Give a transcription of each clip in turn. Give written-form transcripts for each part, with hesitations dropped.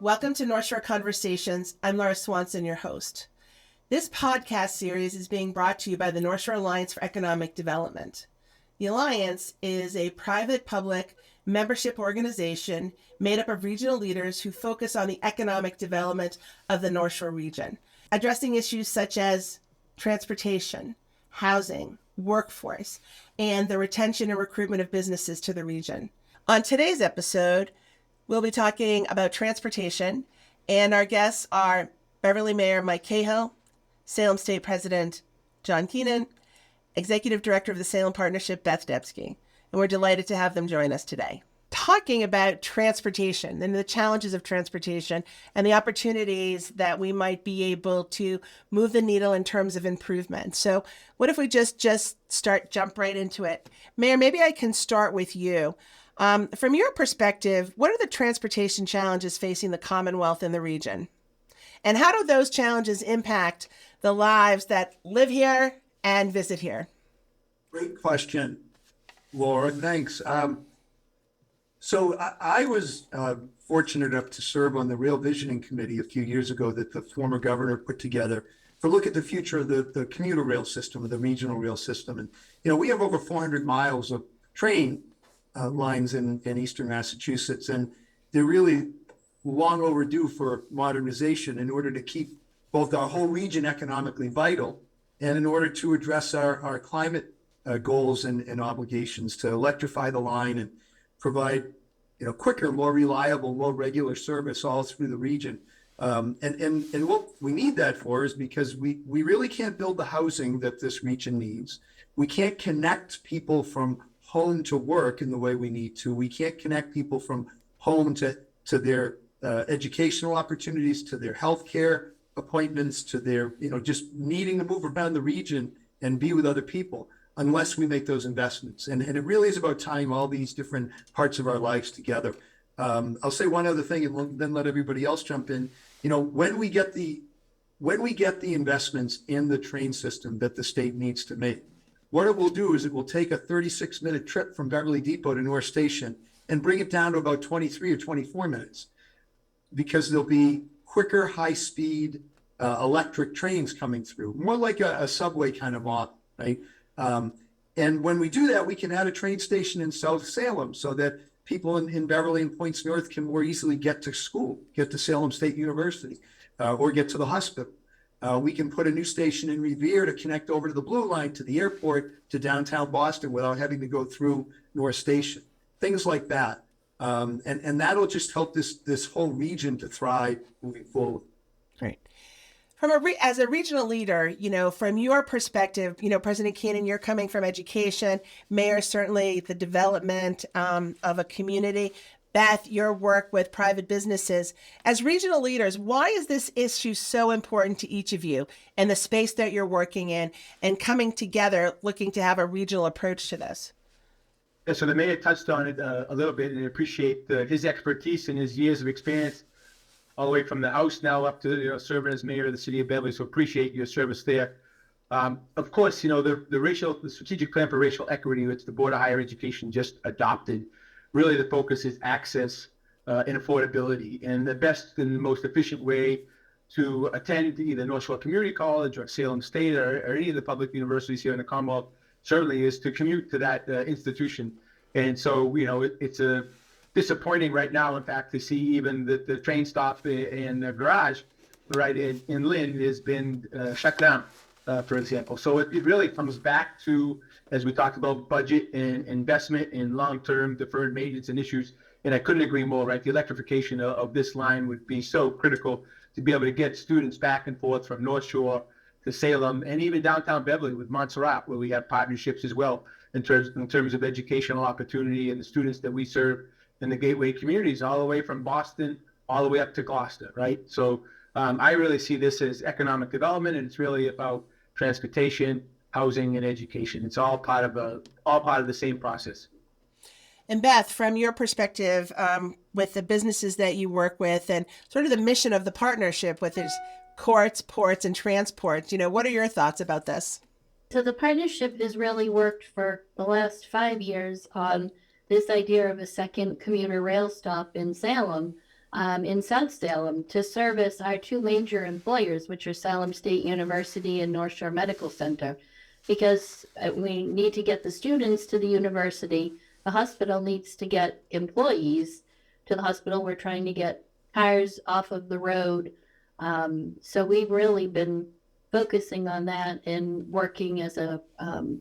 Welcome to North Shore Conversations. I'm Laura Swanson, your host. This podcast series is being brought to you by the North Shore Alliance for Economic Development. The Alliance is a private-public membership organization made up of regional leaders who focus on the economic development of the North Shore region, addressing issues such as transportation, housing, workforce, and the retention and recruitment of businesses to the region. On today's episode, we'll be talking about transportation, and our guests are Beverly Mayor Mike Cahill, Salem State President John Keenan, Executive Director of the Salem Partnership Beth Debsky, and we're delighted to have them join us today. Talking about transportation and the challenges of transportation and the opportunities that we might be able to move the needle in terms of improvement. So what if we just jump right into it? Mayor, maybe I can start with you. From your perspective, what are the transportation challenges facing the Commonwealth and the region? And how do those challenges impact the lives that live here and visit here? Great question, Laura. Thanks. So I was fortunate enough to serve on the Rail Visioning Committee a few years ago that the former governor put together for look at the future of the commuter rail system, of the regional rail system. And, we have over 400 miles of train lines in eastern Massachusetts, and they're really long overdue for modernization in order to keep both our whole region economically vital and in order to address our climate goals and obligations to electrify the line and provide quicker, more reliable, more regular service all through the region. And what we need that for is because we really can't build the housing that this region needs. We can't connect people from home to work in the way we need to. We can't connect people from home to their educational opportunities, to their healthcare appointments, to their, just needing to move around the region and be with other people unless we make those investments. And it really is about tying all these different parts of our lives together. I'll say one other thing and then let everybody else jump in. When we get the investments in the train system that the state needs to make, what it will do is it will take a 36-minute trip from Beverly Depot to North Station and bring it down to about 23 or 24 minutes because there'll be quicker, high-speed electric trains coming through, more like a subway kind of model, right? And when we do that, we can add a train station in South Salem so that people in Beverly and Points North can more easily get to school, get to Salem State University, or get to the hospital. We can put a new station in Revere to connect over to the Blue Line, to the airport, to downtown Boston without having to go through North Station. Things like that. And that'll just help this whole region to thrive moving forward. Right. As a regional leader, from your perspective, President Keenan, you're coming from education, Mayor, certainly the development of a community. Beth, your work with private businesses. As regional leaders, why is this issue so important to each of you and the space that you're working in and coming together looking to have a regional approach to this? Yeah, so the mayor touched on it a little bit, and I appreciate his expertise and his years of experience all the way from the House now up to serving as mayor of the city of Beverly. So appreciate your service there. Of course, the strategic plan for racial equity, which the Board of Higher Education just adopted, really the focus is access and affordability. And the best and the most efficient way to attend either North Shore Community College or Salem State or any of the public universities here in the Commonwealth certainly is to commute to that institution. And so, it's disappointing right now, in fact, to see even the train stop in the garage right in Lynn has been shut down, for example. So it really comes back to, as we talked about, budget and investment in long-term deferred maintenance and issues. And I couldn't agree more, right? The electrification of this line would be so critical to be able to get students back and forth from North Shore to Salem and even downtown Beverly with Montserrat, where we have partnerships as well in terms of educational opportunity and the students that we serve in the gateway communities all the way from Boston all the way up to Gloucester, right? So I really see this as economic development, and it's really about transportation, housing, and education. It's all part of the same process. And Beth, from your perspective, with the businesses that you work with and sort of the mission of the partnership with its courts, ports, and transports, what are your thoughts about this? So the partnership has really worked for the last 5 years on this idea of a second commuter rail stop in Salem. in South Salem to service our two major employers, which are Salem State University and North Shore Medical Center, because we need to get the students to the university. The hospital needs to get employees to the hospital. We're trying to get cars off of the road. So we've really been focusing on that and working as a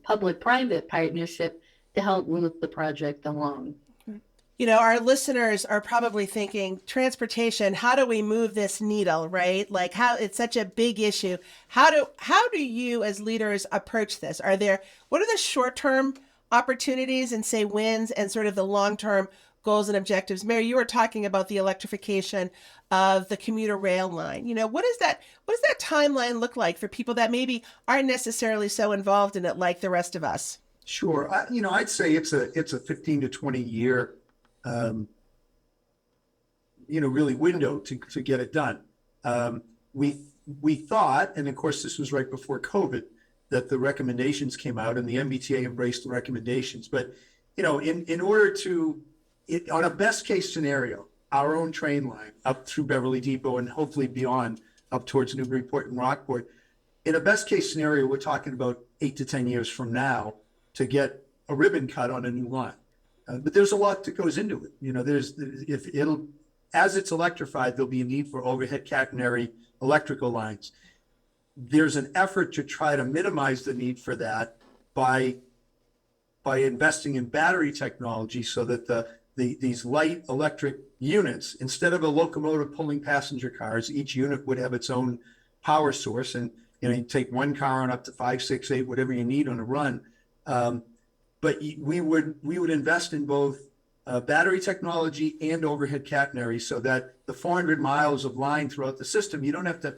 public-private partnership to help move the project along. You know, our listeners are probably thinking, transportation, how do we move this needle, right? Like how it's such a big issue. How do you as leaders approach this? What are the short-term opportunities and say wins and sort of the long-term goals and objectives? Mary, you were talking about the electrification of the commuter rail line. You know, what does that timeline look like for people that maybe aren't necessarily so involved in it like the rest of us? Sure. I'd say it's a 15 to 20 year, really window to get it done. We thought, and of course this was right before COVID, that the recommendations came out and the MBTA embraced the recommendations. But, in order to, on a best case scenario, our own train line up through Beverly Depot and hopefully beyond up towards Newburyport and Rockport, in a best case scenario, we're talking about 8 to 10 years from now to get a ribbon cut on a new line. But there's a lot that goes into it. As it's electrified, there'll be a need for overhead catenary electrical lines. There's an effort to try to minimize the need for that by investing in battery technology so that these light electric units, instead of a locomotive pulling passenger cars, each unit would have its own power source. And you take one car on up to 5, 6, 8, whatever you need on a run. But we would invest in both battery technology and overhead catenary so that the 400 miles of line throughout the system, you don't have to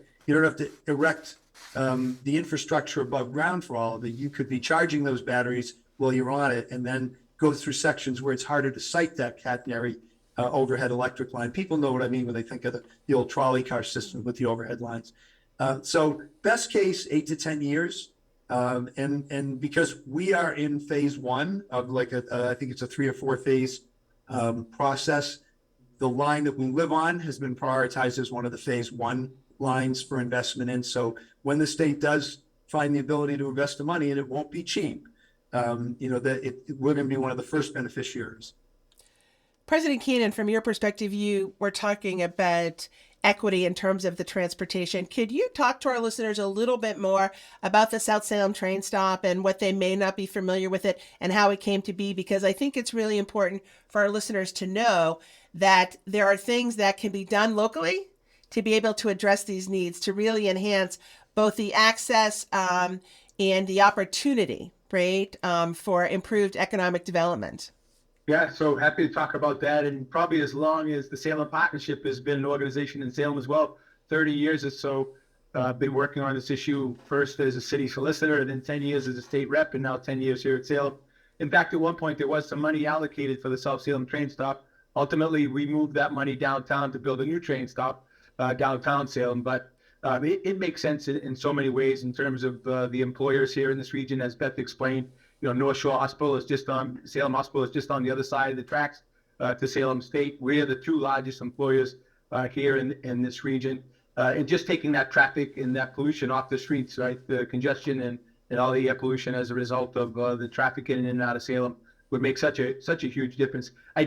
erect the infrastructure above ground for all of it. You could be charging those batteries while you're on it, and then go through sections where it's harder to site that catenary overhead electric line. People know what I mean when they think of the old trolley car system with the overhead lines. So best case, 8 to 10 years. And because we are in phase one of I think it's a 3 or 4 phase process, the line that we live on has been prioritized as one of the phase one lines for investment in. So when the state does find the ability to invest the money, and it won't be cheap, we're going to be one of the first beneficiaries. President Keenan, from your perspective, you were talking about equity in terms of the transportation. Could you talk to our listeners a little bit more about the South Salem train stop and what they may not be familiar with it and how it came to be? Because I think it's really important for our listeners to know that there are things that can be done locally to be able to address these needs, to really enhance both the access and the opportunity, right, for improved economic development. Yeah, so happy to talk about that. And probably as long as the Salem Partnership has been an organization in Salem as well, 30 years or so, been working on this issue first as a city solicitor and then 10 years as a state rep and now 10 years here at Salem. In fact, at one point, there was some money allocated for the South Salem train stop. Ultimately, we moved that money downtown to build a new train stop downtown Salem. But it makes sense in so many ways in terms of the employers here in this region, as Beth explained. North Shore Hospital is Salem Hospital is just on the other side of the tracks to Salem State. We're the 2 largest employers here in this region. And just taking that traffic and that pollution off the streets, right? The congestion and all the air pollution as a result of the traffic in and out of Salem would make such a huge difference. I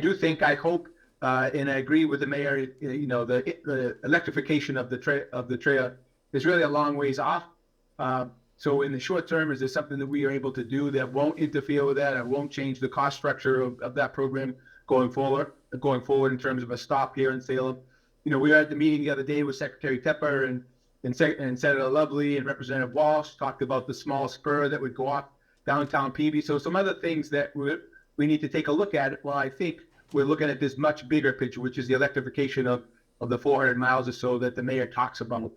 hope, and I agree with the mayor, the electrification of the trail is really a long ways off. So in the short term, is there something that we are able to do that won't interfere with that and won't change the cost structure of that program going forward in terms of a stop here in Salem? We were at the meeting the other day with Secretary Tepper and Senator Lovely and Representative Walsh talked about the small spur that would go off downtown Peavy. So some other things that we need to take a look at. Well, I think we're looking at this much bigger picture, which is the electrification of the 400 miles or so that the mayor talks about.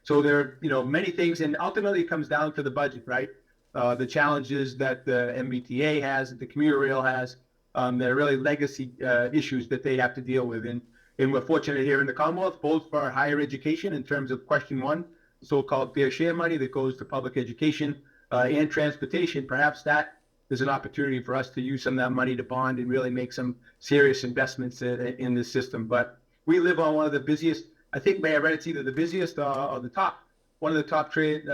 So there are, many things, and ultimately it comes down to the budget, right? The challenges that the MBTA has, that the commuter rail has, they're really legacy issues that they have to deal with. And we're fortunate here in the Commonwealth, both for higher education in terms of question 1, so-called fair share money that goes to public education and transportation. Perhaps that is an opportunity for us to use some of that money to bond and really make some serious investments in this system. But we live on one of the busiest, I think, Mayor, right, it's either the busiest or the top, one of the top trade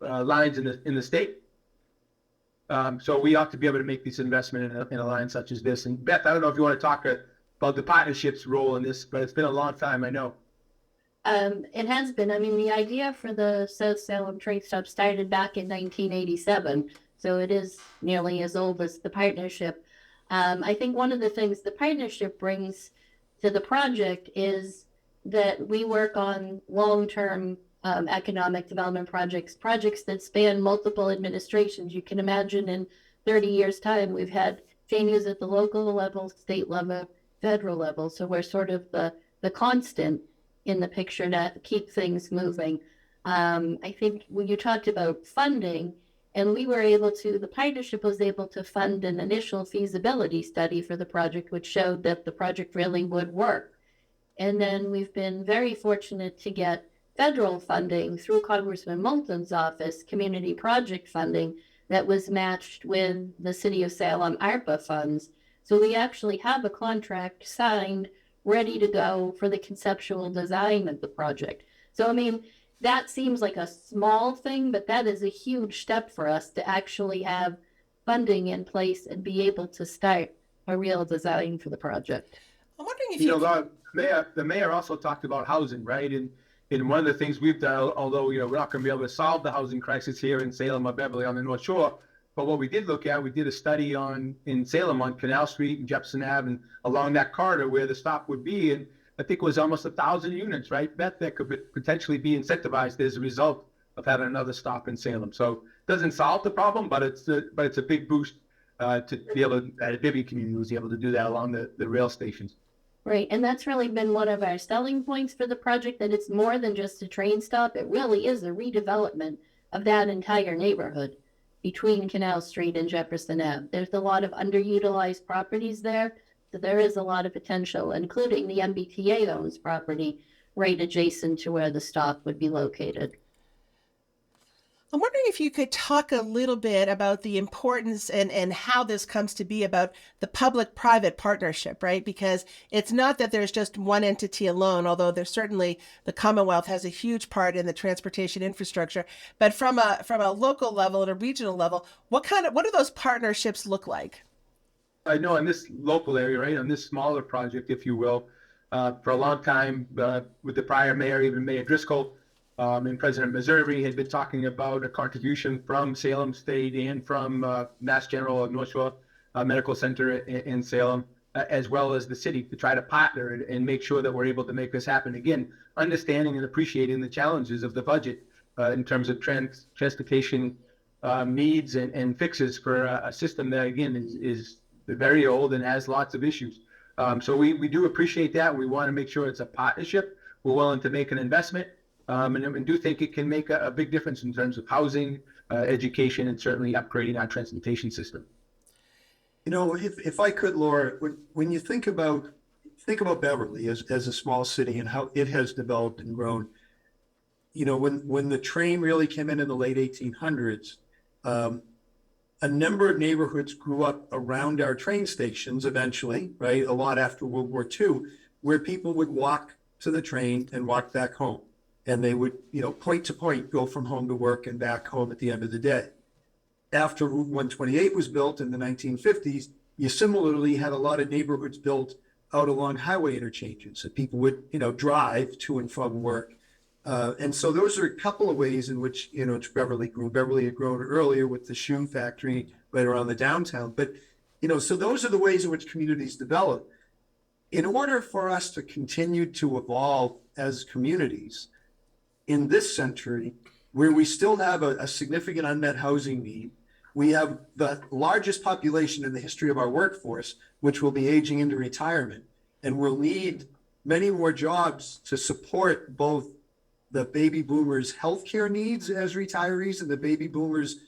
lines in the state. So we ought to be able to make this investment in a line such as this. And Beth, I don't know if you want to talk about the partnership's role in this, but it's been a long time, I know. It has been. I mean, the idea for the South Salem train stop started back in 1987, so it is nearly as old as the partnership. I think one of the things the partnership brings to the project is that we work on long-term economic development projects that span multiple administrations. You can imagine in 30 years' time, we've had changes at the local level, state level, federal level. So we're sort of the constant in the picture to keep things moving. I think when you talked about funding, and the partnership was able to fund an initial feasibility study for the project, which showed that the project really would work. And then we've been very fortunate to get federal funding through Congressman Moulton's office, community project funding, that was matched with the City of Salem ARPA funds. So we actually have a contract signed, ready to go for the conceptual design of the project. So, I mean, that seems like a small thing, but that is a huge step for us to actually have funding in place and be able to start a real design for the project. I'm wondering if the mayor also talked about housing, right? And one of the things we've done, although we're not going to be able to solve the housing crisis here in Salem or Beverly on the North Shore, but what we did look at, we did a study in Salem on Canal Street and Jefferson Ave and along that corridor where the stop would be, and I think it was almost 1,000 units, right, Beth, that could potentially be incentivized as a result of having another stop in Salem. So it doesn't solve the problem, but it's a big boost to be able to, that Beverly community was able to do that along the rail stations. Right, and that's really been one of our selling points for the project, that it's more than just a train stop. It really is a redevelopment of that entire neighborhood between Canal Street and Jefferson Ave. There's a lot of underutilized properties there, so there is a lot of potential, including the MBTA owns property right adjacent to where the stop would be located. I'm wondering if you could talk a little bit about the importance and how this comes to be about the public-private partnership, right? Because it's not that there's just one entity alone, although there's certainly the Commonwealth has a huge part in the transportation infrastructure. But from a local level and a regional level, what do those partnerships look like? I know in this local area, right, on this smaller project, if you will, for a long time with the prior mayor, even Mayor Driscoll, and President Missouri had been talking about a contribution from Salem State and from Mass General North Shore Medical Center in Salem, as well as the city, to try to partner and make sure that we're able to make this happen. Again, understanding and appreciating the challenges of the budget in terms of transportation needs and fixes for a system that, again, is very old and has lots of issues. So we do appreciate that. We want to make sure it's a partnership. We're willing to make an investment. And do think it can make a big difference in terms of housing, education, and certainly upgrading our transportation system. You know, if I could, Laura, when you think about Beverly as a small city and how it has developed and grown, you know, when the train really came in the late 1800s, a number of neighborhoods grew up around our train stations eventually, right? A lot after World War II, where people would walk to the train and walk back home. And they would, you know, point to point, go from home to work and back home at the end of the day. After Route 128 was built in the 1950s, you similarly had a lot of neighborhoods built out along highway interchanges that people would, you know, drive to and from work. And so those are a couple of ways in which, you know, Beverly grew. Beverly had grown earlier with the shoe factory right around the downtown. But, you know, so those are the ways in which communities develop. In order for us to continue to evolve as communities, in this century, where we still have a significant unmet housing need, we have the largest population in the history of our workforce, which will be aging into retirement, and we'll need many more jobs to support both the baby boomers' healthcare needs as retirees and the baby boomers'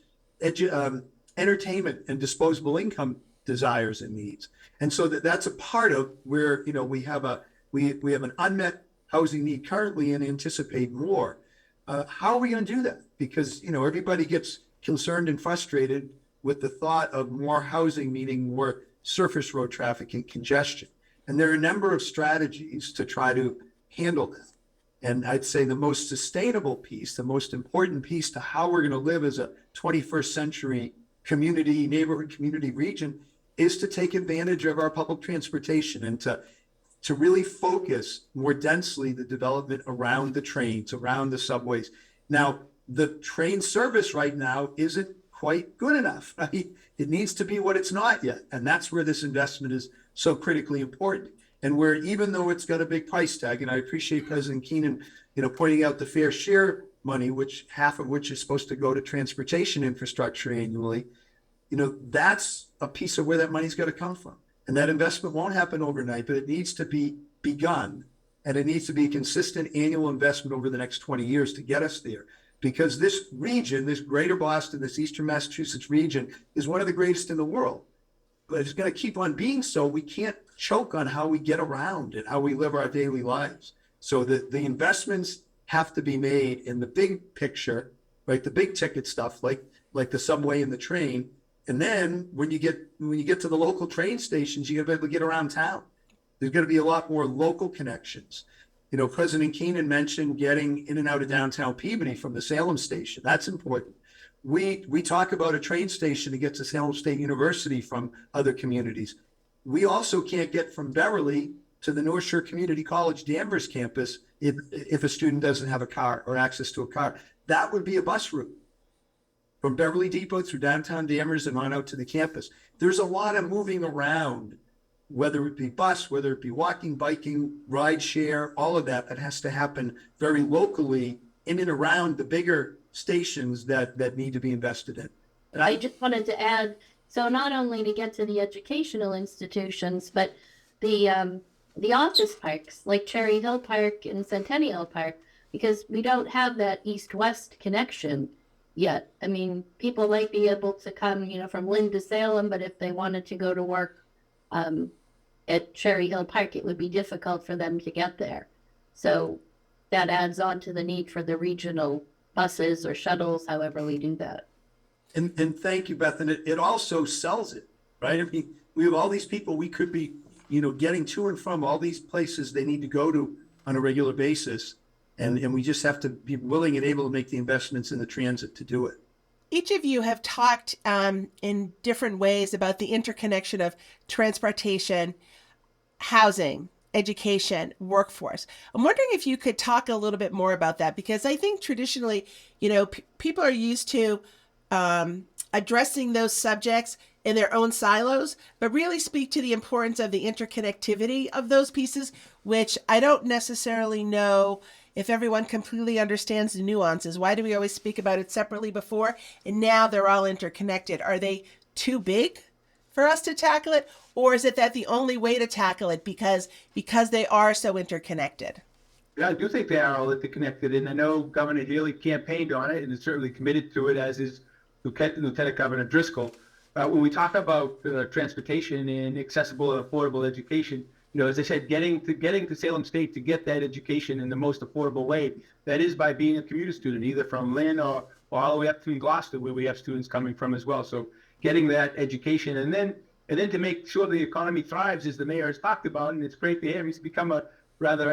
entertainment and disposable income desires and needs. And so that's a part of where, you know, we have an unmet housing need currently and anticipate more. How are we going to do that? Because, you know, everybody gets concerned and frustrated with the thought of more housing, meaning more surface road traffic and congestion. And there are a number of strategies to try to handle that. And I'd say the most sustainable piece, the most important piece to how we're going to live as a 21st century community, neighborhood community region is to take advantage of our public transportation and to really focus more densely the development around the trains, around the subways. Now, the train service right now isn't quite good enough, right? It needs to be what it's not yet. And that's where this investment is so critically important. And where, even though it's got a big price tag, and I appreciate President Keenan, pointing out the fair share money, which half of which is supposed to go to transportation infrastructure annually, that's a piece of where that money's got to come from. And that investment won't happen overnight, but it needs to be begun. And it needs to be a consistent annual investment over the next 20 years to get us there. Because this region, this greater Boston, this eastern Massachusetts region, is one of the greatest in the world. But it's going to keep on being so. We can't choke on how we get around and how we live our daily lives. So the investments have to be made in the big picture, right? The big ticket stuff, like the subway and the train. And then when you get to the local train stations, you got to be able to get around town. There's going to be a lot more local connections. President Keenan mentioned getting in and out of downtown Peabody from the Salem station. That's important. We talk about a train station to get to Salem State University from other communities. We also can't get from Beverly to the North Shore Community College Danvers campus if a student doesn't have a car or access to a car. That would be a bus route from Beverly Depot through downtown Danvers and on out to the campus. There's a lot of moving around, whether it be bus, whether it be walking, biking, ride share, all of that has to happen very locally in and around the bigger stations that need to be invested in. And I just wanted to add, so not only to get to the educational institutions, but the office parks like Cherry Hill Park and Centennial Park, because we don't have that east-west connection yet. I mean, people might be able to come, from Lynn to Salem, but if they wanted to go to work at Cherry Hill Park, it would be difficult for them to get there. So that adds on to the need for the regional buses or shuttles, however we do that. And thank you, Beth. And it also sells it, right? I mean, we have all these people we could be, getting to and from all these places they need to go to on a regular basis. And we just have to be willing and able to make the investments in the transit to do it. Each of you have talked in different ways about the interconnection of transportation, housing, education, workforce. I'm wondering if you could talk a little bit more about that, because I think traditionally, people are used to addressing those subjects in their own silos, but really speak to the importance of the interconnectivity of those pieces, which I don't necessarily know if everyone completely understands the nuances. Why do we always speak about it separately before? And now they're all interconnected. Are they too big for us to tackle it? Or is it that the only way to tackle it because they are so interconnected? Yeah, I do think they are all interconnected. And I know Governor Haley campaigned on it and is certainly committed to it, as is Lieutenant Governor Driscoll. When we talk about transportation and accessible and affordable education, as I said, getting to Salem State to get that education in the most affordable way, that is by being a commuter student, either from Lynn or all the way up to Gloucester, where we have students coming from as well. So getting that education and then to make sure the economy thrives, as the mayor has talked about, and it's great to hear he's become a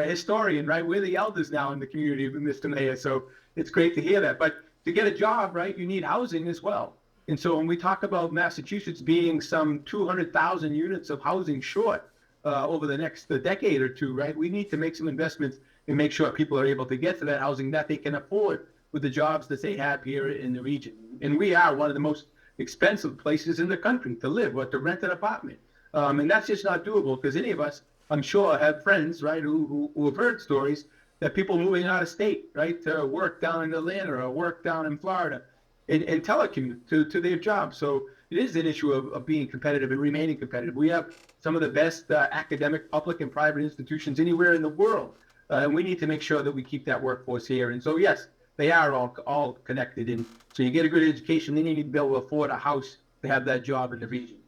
historian, right? We're the elders now in the community, Mr. Mayor. So it's great to hear that. But to get a job, right, you need housing as well. And so when we talk about Massachusetts being some 200,000 units of housing short over the next decade or two, right, we need to make some investments and make sure people are able to get to that housing that they can afford with the jobs that they have here in the region. And we are one of the most expensive places in the country to live or to rent an apartment. And that's just not doable, because any of us, I'm sure, have friends, right, who have heard stories that people moving out of state, right, to work down in Atlanta or work down in Florida and telecommute to their job. So it is an issue of being competitive and remaining competitive. We have some of the best academic, public, and private institutions anywhere in the world. And we need to make sure that we keep that workforce here. And so, yes, they are all connected. And so you get a good education, then you need to be able to afford a house to have that job in the region.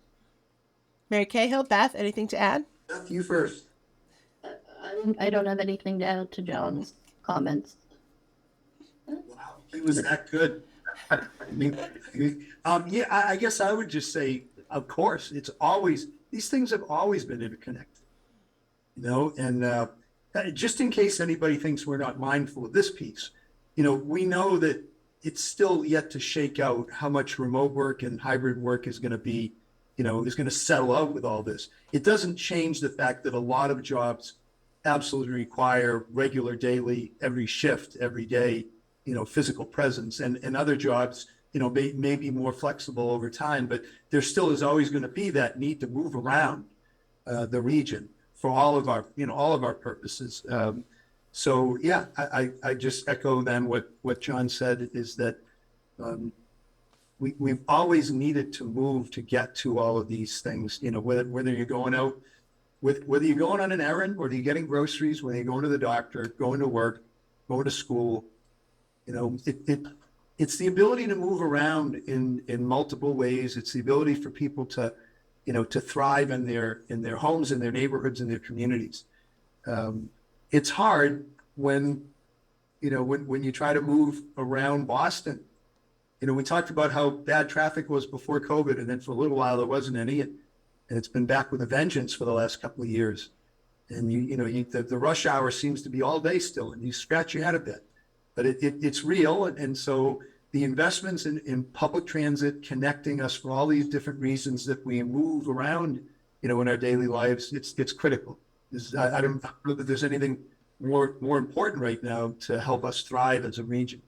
Mary Cahill, Beth, anything to add? Beth, you first. I don't have anything to add to John's comments. Wow, it was that good. I guess I would just say, of course, these things have always been interconnected. and just in case anybody thinks we're not mindful of this piece, we know that it's still yet to shake out how much remote work and hybrid work is going to be, is going to settle out with all this. It doesn't change the fact that a lot of jobs absolutely require regular daily, every shift, every day, physical presence, and other jobs, may be more flexible over time, but there still is always going to be that need to move around the region for all of our purposes. So yeah, I just echo then what John said is that we've always needed to move to get to all of these things, whether you're going out, whether you're going on an errand, whether you're getting groceries, whether you're going to the doctor, going to work, going to school, it's the ability to move around in multiple ways. It's the ability for people to, to thrive in their homes, in their neighborhoods, in their communities. It's hard when you try to move around Boston. We talked about how bad traffic was before COVID, and then for a little while there wasn't any, and it's been back with a vengeance for the last couple of years. And the rush hour seems to be all day still, and you scratch your head a bit, but it's real. And so the investments in public transit connecting us for all these different reasons that we move around, in our daily lives, it's critical. I don't know that there's anything more important right now to help us thrive as a region.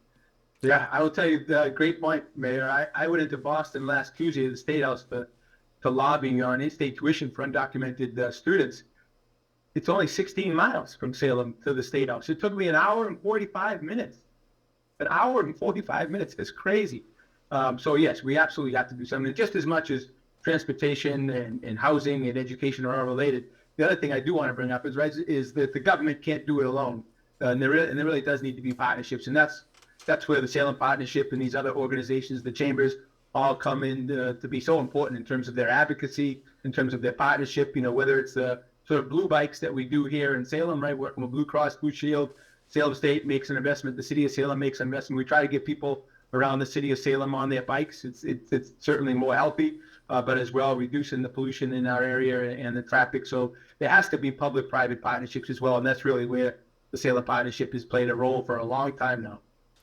Yeah, I will tell you, great point, Mayor. I went into Boston last Tuesday to the State House to lobby on in-state tuition for undocumented students. It's only 16 miles from Salem to the State House. It took me an hour and 45 minutes. An hour and 45 minutes is crazy. So yes, we absolutely have to do something. Just as much as transportation and housing and education are all related, the other thing I do want to bring up is that the government can't do it alone. And there really does need to be partnerships. And that's where the Salem Partnership and these other organizations, the chambers, all come in to be so important in terms of their advocacy, in terms of their partnership, whether it's the sort of blue bikes that we do here in Salem, right? Working with Blue Cross Blue Shield, Salem State makes an investment, the city of Salem makes an investment. We try to get people around the city of Salem on their bikes. It's certainly more healthy, but as well reducing the pollution in our area and the traffic. So there has to be public-private partnerships as well, and that's really where the Salem Partnership has played a role for a long time now.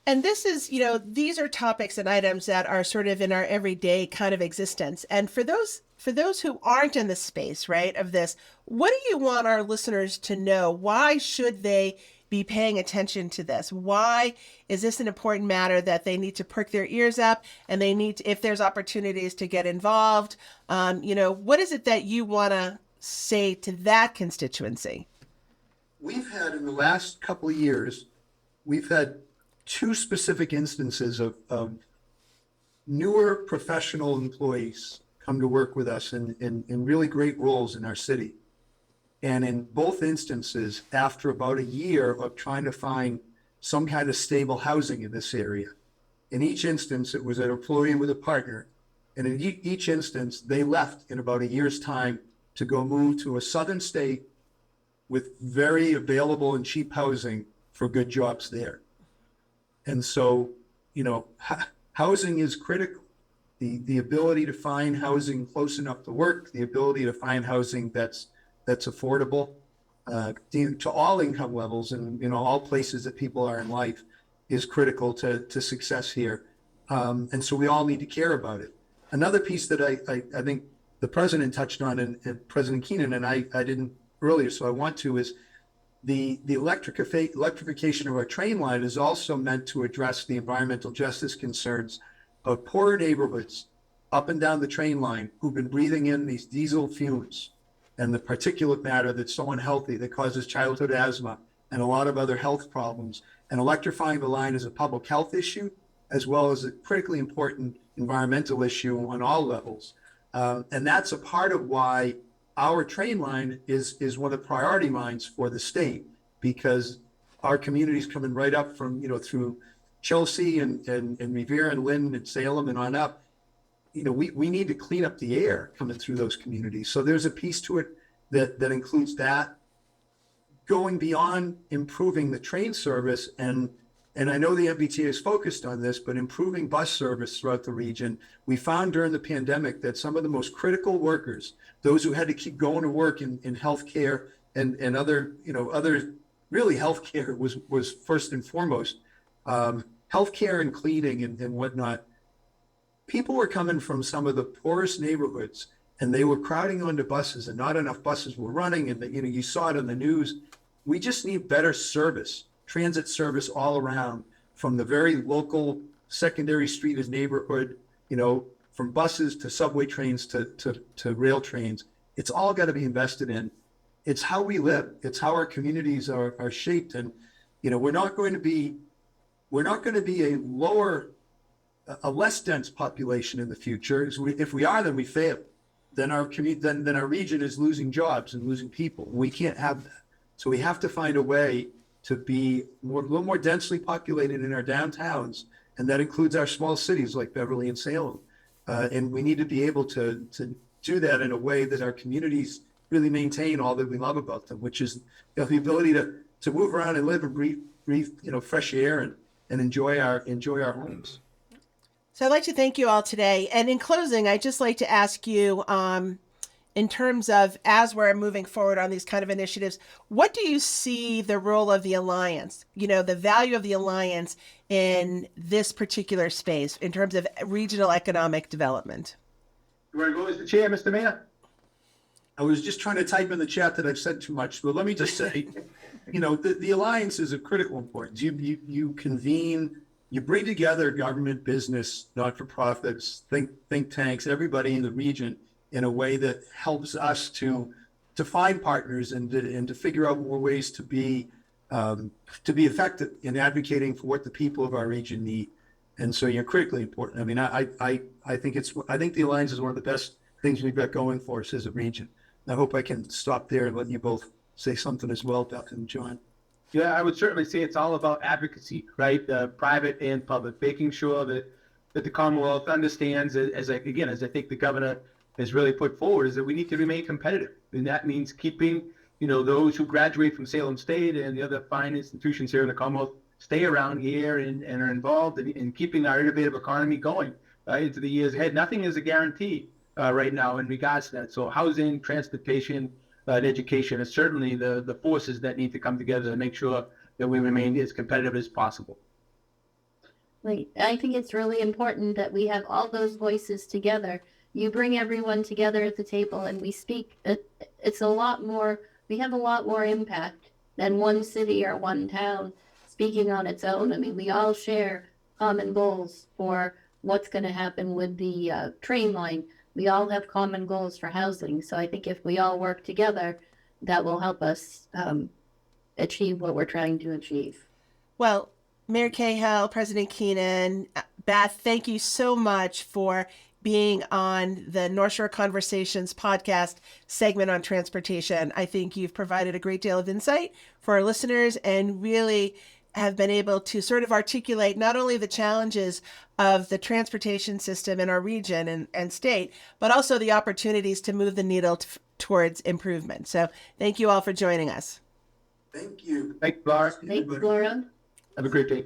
And this is, these are topics and items that are sort of in our everyday kind of existence. And for those who aren't in the space, right, of this, what do you want our listeners to know? Why should they be paying attention to this? Why is this an important matter that they need to perk their ears up and they need to, if there's opportunities to get involved? What is it that you want to say to that constituency? We've had in the last couple of years, we've had two specific instances of newer professional employees come to work with us in really great roles in our city. And in both instances, after about a year of trying to find some kind of stable housing in this area, in each instance, it was an employee with a partner. And in each instance, they left in about a year's time to go move to a southern state with very available and cheap housing for good jobs there. And so, housing is critical. The ability to find housing close enough to work, the ability to find housing that's affordable to all income levels and all places that people are in life is critical to success here. And so we all need to care about it. Another piece that I think the president touched on and President Keenan and I didn't earlier, so I want to, is the electrification of our train line is also meant to address the environmental justice concerns of poorer neighborhoods up and down the train line who've been breathing in these diesel fumes and the particulate matter that's so unhealthy that causes childhood asthma and a lot of other health problems. And electrifying the line is a public health issue, as well as a critically important environmental issue on all levels. And that's a part of why our train line is one of the priority lines for the state, because our communities coming right up from, through Chelsea and Revere and Lynn and Salem and on up, we need to clean up the air coming through those communities. So there's a piece to it that includes that, going beyond improving the train service and and I know the MBTA is focused on this, but improving bus service throughout the region. We found during the pandemic that some of the most critical workers, those who had to keep going to work in healthcare and other, other really healthcare was first and foremost, healthcare and cleaning and whatnot. People were coming from some of the poorest neighborhoods, and they were crowding onto buses, and not enough buses were running. And you saw it on the news. We just need better service, transit service all around, from the very local secondary street as neighborhood, from buses to subway trains to rail trains. It's all got to be invested in. It's how we live. It's how our communities are shaped. And, we're not going to be a less dense population in the future. If we are, then we fail. Then our region is losing jobs and losing people. We can't have that. So we have to find a way to be a little more densely populated in our downtowns, and that includes our small cities like Beverly and Salem. And we need to be able to do that in a way that our communities really maintain all that we love about them, which is the ability to move around and live and breathe fresh air and enjoy our homes. So I'd like to thank you all today. And in closing, I'd just like to ask you, in terms of, as we're moving forward on these kind of initiatives, what do you see the role of the Alliance, the value of the Alliance in this particular space in terms of regional economic development? You want to go as the chair, Mr. Mayor? I was just trying to type in the chat that I've said too much, but let me just say, the Alliance is of critical importance. You convene, you bring together government, business, not-for-profits, think tanks, everybody in the region in a way that helps us to find partners and to figure out more ways to be effective in advocating for what the people of our region need. And so you're critically important. I mean, I think the Alliance is one of the best things we've got going for us as a region. I hope I can stop there and let you both say something as well, Beth and John. Yeah, I would certainly say it's all about advocacy, right? Private and public, making sure that the Commonwealth understands, as I think the governor has really put forward, is that we need to remain competitive. And that means keeping, those who graduate from Salem State and the other fine institutions here in the Commonwealth stay around here and are involved in keeping our innovative economy going into the years ahead. Nothing is a guarantee right now in regards to that. So housing, transportation, and education are certainly the forces that need to come together to make sure that we remain as competitive as possible. I think it's really important that we have all those voices together. You bring everyone together at the table and we speak. It's a lot more, we have a lot more impact than one city or one town speaking on its own. I mean, we all share common goals for what's going to happen with the train line. We all have common goals for housing. So I think if we all work together, that will help us achieve what we're trying to achieve. Well, Mayor Cahill, President Keenan, Beth, thank you so much for being on the North Shore Conversations podcast segment on transportation. I think you've provided a great deal of insight for our listeners and really have been able to sort of articulate not only the challenges of the transportation system in our region and state, but also the opportunities to move the needle towards improvement. So thank you all for joining us. Thank you. Thanks, Laura. Thanks, Laura. Have a great day.